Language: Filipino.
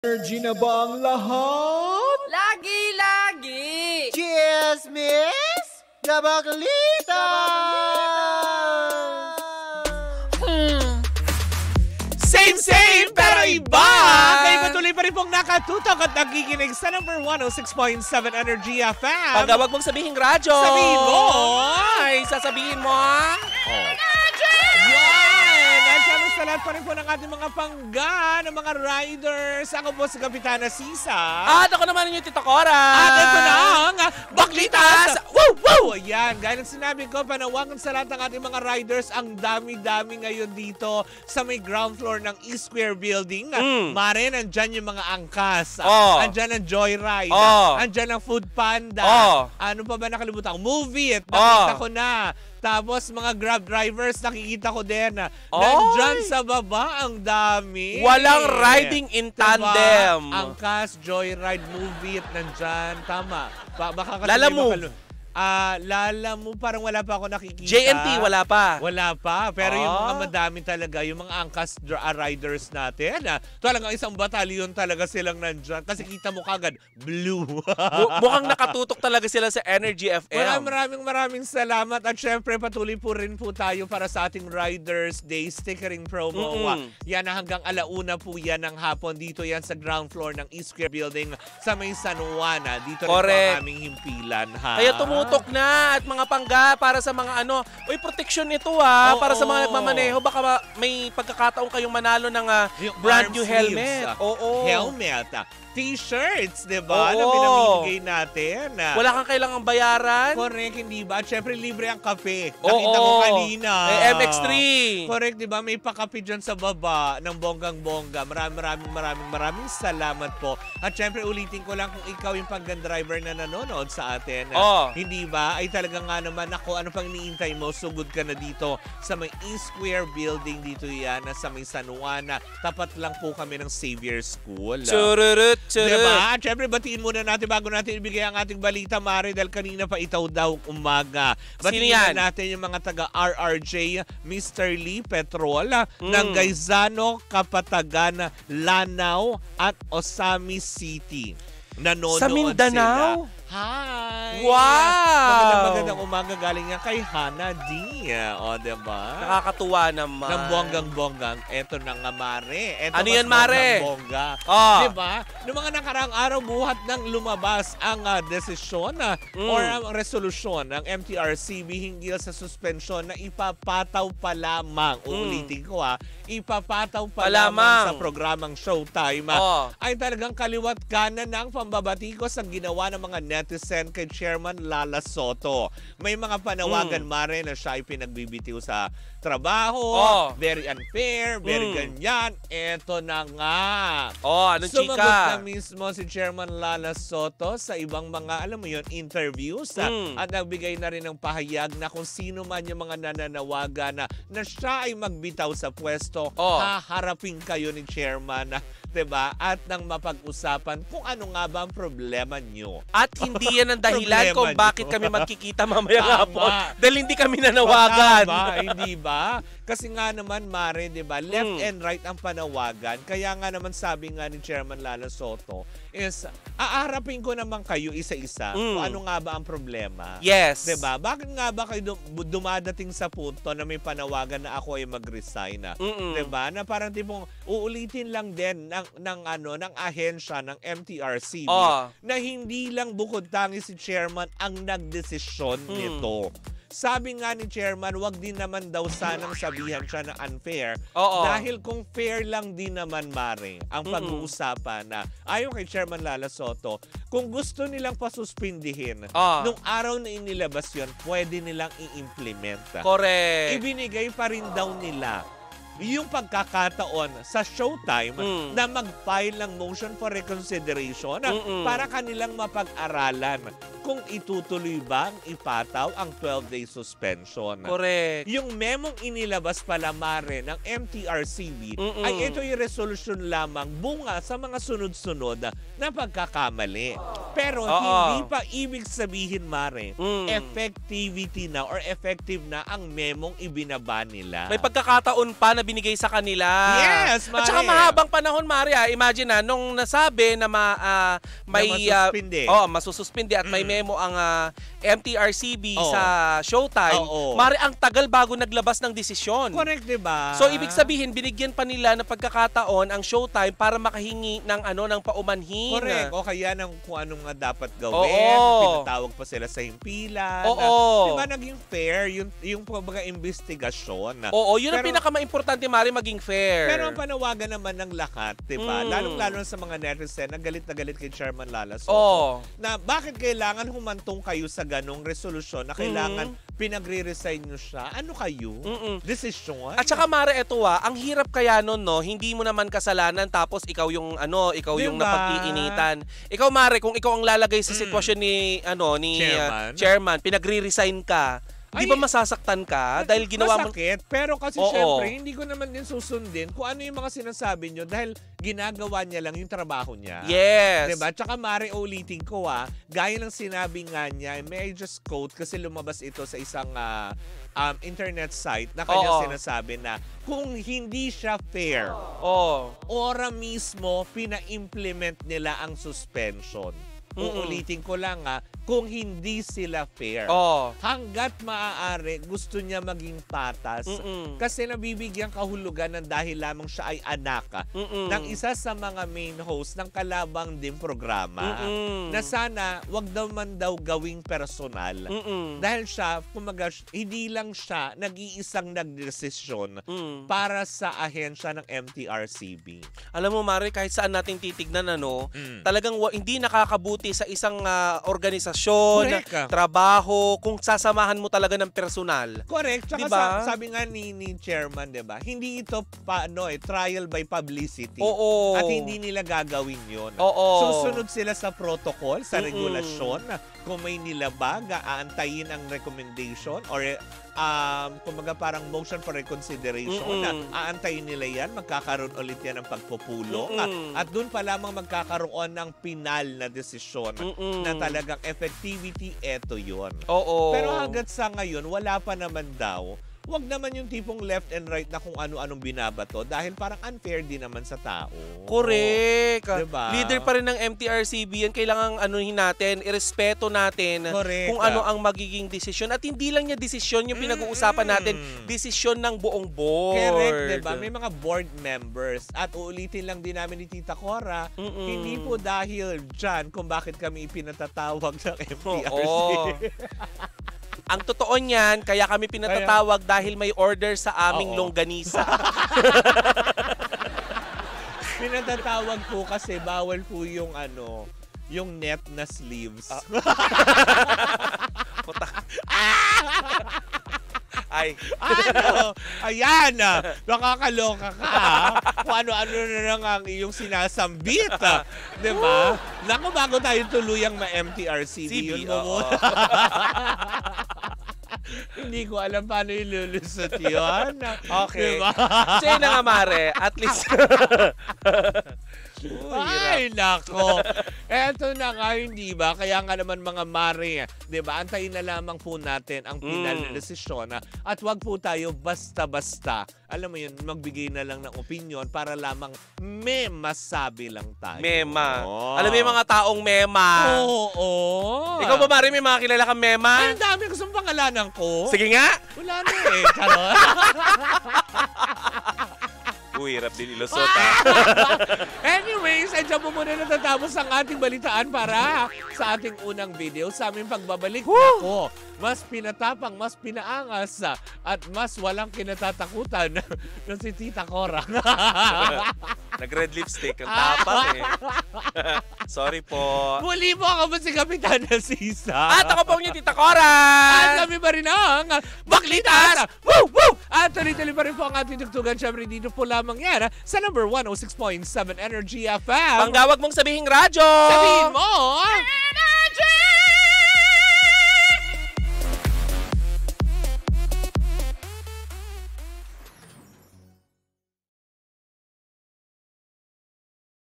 Energy na ba ang lahat? Lagi-lagi! Cheers, miss! Gabaglita! Same, pero iba! Kayo patuloy pa rin pong nakatutok at nakikinig sa number 106.7 Energy FM. Pag wag mong sabihin radyo. Sabihin mo! Ay, sasabihin mo. Yan! At syempre sa lahat pa rin po ng ating mga pangga, ng mga riders. Ako po si Kapitana Sisa. At ako naman yung Tita Cora. At ito na ang Baklitas! Woo! Woo! Ayan, gaya ng sinabi ko, panawagan sa lahat ng ating mga riders, ang dami-dami ngayon dito sa may ground floor ng E-Square Building. Mare, nandyan yung mga angkas. Andyan ang Joyride. Andyan ang Food Panda. Ano pa ba nakalimutan? Move It. Nakita ko na. Tapos mga Grab drivers, nakikita ko din. Nandyan sa baba, ang dami. Walang riding in tandem. Angkas, Joyride, Move It, nandyan. Tama. Baka kasi Lalamu. Lalamu, parang wala pa ako nakikita. JNT, wala pa. Wala pa. Pero yung mga madami talaga, yung mga angkas riders natin, talagang isang batalyon talaga silang nandyan. Kasi kita mo kagad, blue. Mukhang nakatutok talaga sila sa Energy FM. Maraming salamat. At syempre, patuloy po rin po tayo para sa ating Riders Day stickering promo. Yan na hanggang alauna po yan ng hapon. Dito yan sa ground floor ng E-Square Building sa may San Juan. Dito rin po ang aming himpilan. Kaya tumutok na at mga pangga para sa mga protection ito para sa mga nagmamaneho. Baka may pagkakataon kayong manalo ng brand new helmet. Helmet. T-shirts, diba? Na pinamimigay natin. Wala kang kailangang bayaran. Correct, hindi ba? At syempre, libre ang kape. Nakita ko kanina. MX3. Correct, diba? May pakape dyan sa baba ng bonggang-bongga. Maraming salamat po. At syempre, ulitin ko lang kung ikaw yung panggan driver na nanonood sa atin. Hindi ba? Ay talaga nga naman ako, ano pang iniintay mo? Sugod ka na dito sa may E-Square Building. Dito yan, sa may San Juan. Tapat lang po kami ng Xavier School. Chururut. Diba? At syempre, batiin muna natin bago natin ibigay ang ating balita, Mare, dahil kanina pa itaw daw umaga. Batiin natin yung mga taga-RRJ, Mr. Lee Petrol, ng Gaizano, Kapatagan, Lanao, at Osami City. Nanonood sa Mindanao? Sila. Hi! Wow! Magandang umaga galing nga kay Hana D. Diba? Nakakatuwa naman. Ng bonggang-bonggang. Eto na nga, Mare. Ano yan, Mare? Bongga. Diba? Noong mga nakaraang araw, buhat nang lumabas ang desisyon or ang resolusyon ng MTRCB hinggil sa suspensyon na ipapataw pa lamang. Uulitin ko ipapataw pa lamang sa programang Showtime. Ay talagang kaliwat kanan ng pambabatikos ang ginawa ng mga netizen kay Chairman Lala Soto. May mga panawagan, Mare, na siya ay pinagbibitiw sa trabaho. Very unfair, very ganyan. Eto na nga. Ano, sumagot chika? na mismo si Chairman Lala Soto sa ibang mga, alam mo yun, interviews. At nagbigay na rin ng pahayag na kung sino man yung mga nananawagan na siya ay magbitaw sa pwesto, haharapin kayo ni Chairman. Diba? At nang mapag-usapan kung ano nga ba ang problema nyo. At hindi yan ang dahilan kung bakit kami magkikita mamaya hapon. Dahil hindi kami nanawagan. Hindi ba? Kasi nga naman, Mare, diba? Left and right ang panawagan. Kaya nga naman sabi nga ni Chairman Lala Soto is, aarapin ko naman kayo isa-isa kung ano nga ba ang problema. Yes. Diba? Bakit nga ba kayo dumadating sa punto na may panawagan na ako ay mag-resign na? Diba? Na parang tipong uulitin lang din ng ahensya ng MTRCB na hindi lang bukod tangi si Chairman ang nagdesisyon nito. Sabi nga ni Chairman, wag din naman daw sanang sabihan siya na unfair. Dahil kung fair lang din naman, Mare, ang pag-uusapan na ayon kay Chairman Lala Soto, kung gusto nilang pasuspindihin, nung araw na inilabas yun, pwede nilang i-implement. Correct. Ibinigay pa rin daw nila yung pagkakataon sa Showtime na mag-file ng motion for reconsideration para kanilang mapag-aralan kung itutuloy ba ang ipataw ang 12-day suspension. Correct. Yung memong inilabas pala, Mare, ng MTRCB ay ito yung resolution lamang bunga sa mga sunod-sunod na pagkakamali. Pero hindi pa ibig sabihin, Mare, effectivity na or effective na ang memong ibinaba nila. May pagkakataon pa na binigay sa kanila. Yes, Mare. At saka mahabang panahon, Mare. Imagine nung nasabi na may masususpindi at may memo ang MTRCB sa Showtime, Mare, ang tagal bago naglabas ng desisyon. Correct, diba? So, ibig sabihin, binigyan pa nila ng pagkakataon ang Showtime para makahingi ng ng paumanhin. Correct. O kaya kung anong nga dapat gawin. Pinatawag pa sila sa himpilan. Diba naging fair yung kumbaga investigasyon. Yun ang pinaka-importante, Mari, maging fair. Pero ang panawagan naman ng lahat, diba? Lalong-lalo sa mga netizen na galit kay Chairman Lala na bakit kailangan humantong kayo sa ganong resolusyon na kailangan pinagre-resign nyo siya. Ano kayo? Desisyon? At saka, Mare, eto ang hirap kaya nun, no? Hindi mo naman kasalanan tapos ikaw yung yung napag-iinitan. Ikaw, Mare, kung ikaw ang lalagay sa sitwasyon ni chairman, pinagre-resign ka, di ba masasaktan ka dahil ginawa mo? Masakit, pero kasi syempre, hindi ko naman din susundin kung ano yung mga sinasabi nyo dahil ginagawa niya lang yung trabaho niya. Yes. Diba? Tsaka, Mare, ulitin ko gaya ng sinabi nga niya, may I just quote kasi lumabas ito sa isang internet site na kanya sinasabi na kung hindi siya fair, ora mismo pina-implement nila ang suspension. Uulitin ko lang kung hindi sila fair. Hanggat maaari, gusto niya maging patas kasi nabibigyan kahulugan ng dahil lamang siya ay anak ng isa sa mga main host ng kalabang din programa na sana wag man daw gawing personal. Dahil siya, kumaga, hindi lang siya nag-iisang nagdesisyon para sa ahensya ng MTRCB. Alam mo, Mare, kahit saan natin titignan, talagang hindi nakakabuti sa isang organisasyon, trabaho, kung sasamahan mo talaga ng personal. Correct. Tsaka diba? sabi nga ni chairman, diba? Hindi ito trial by publicity. At hindi nila gagawin yun. Susunod sila sa protocol, sa regulasyon. Kung may nilabag, aantayin ang recommendation or kumaga parang motion for reconsideration na aantayin nila yan, magkakaroon ulit yan ng pagpupulong at doon pa lamang magkakaroon ng pinal na desisyon na talagang effectivity, eto yun. Pero hanggat sa ngayon, wala pa naman daw. Wag naman yung tipong left and right na kung ano-anong binabato dahil parang unfair din naman sa tao. Correct. Diba? Leader pa rin ng MTRCB yan. Kailangan natin, irespeto natin kung ano ang magiging desisyon. At hindi lang niya desisyon yung pinag-uusapan natin, desisyon ng buong board. Correct, diba? May mga board members. At uulitin lang din namin ni Tita Cora, hindi po dahil dyan kung bakit kami pinatatawag ng MTRCB. Ang totoo niyan, kaya kami pinatatawag dahil may order sa aming longganisa. Pinatatawag po kasi bawal po yung yung net na sleeves. Ay. Ayan nakakaloka ka kung ano-ano na lang ang iyong sinasambit. Diba? Naku, bago tayo tuluyang ma-MTRCB, yun mo muna. Hindi ko alam paano ilulusot yun. Okay. Diba? So yun na nga, Mare. At least... Ay, nako. Eto na nga, hindi ba? Kaya nga naman mga Mare, di ba? Antayin na lamang po natin ang final na desisyon. At wag po tayo basta-basta. Alam mo yun, magbigay na lang ng opinion para lamang may masabi lang tayo. Mema. Alam mo yung mga taong mema. Oo. Ikaw ba, Mare, may mga kilala kang mema? Ay, ang dami. Gusto mong pangalanan ko? Sige nga. Wala na eh. Charot. Hirap din ilusot, Anyways, andyan mo muna natatapos ang ating balitaan para sa ating unang video. Sa aming pagbabalik, ako, mas pinatapang, mas pinaangas, at mas walang kinatatakutan na si Tita Cora. Nag-red lipstick. Ang tapat Sorry po. Muli po ako si Kapitana Sisa. At ako po yung Tita Cora. At kami pa rin ang Baklitas! Woo! Woo! At tuloy-tuloy pa rin po ang ating tugtugan. Siyempre dito po lamang yan sa number 106.7 Energy FM. Panggawag mong sabihing radyo. Sabihin mo!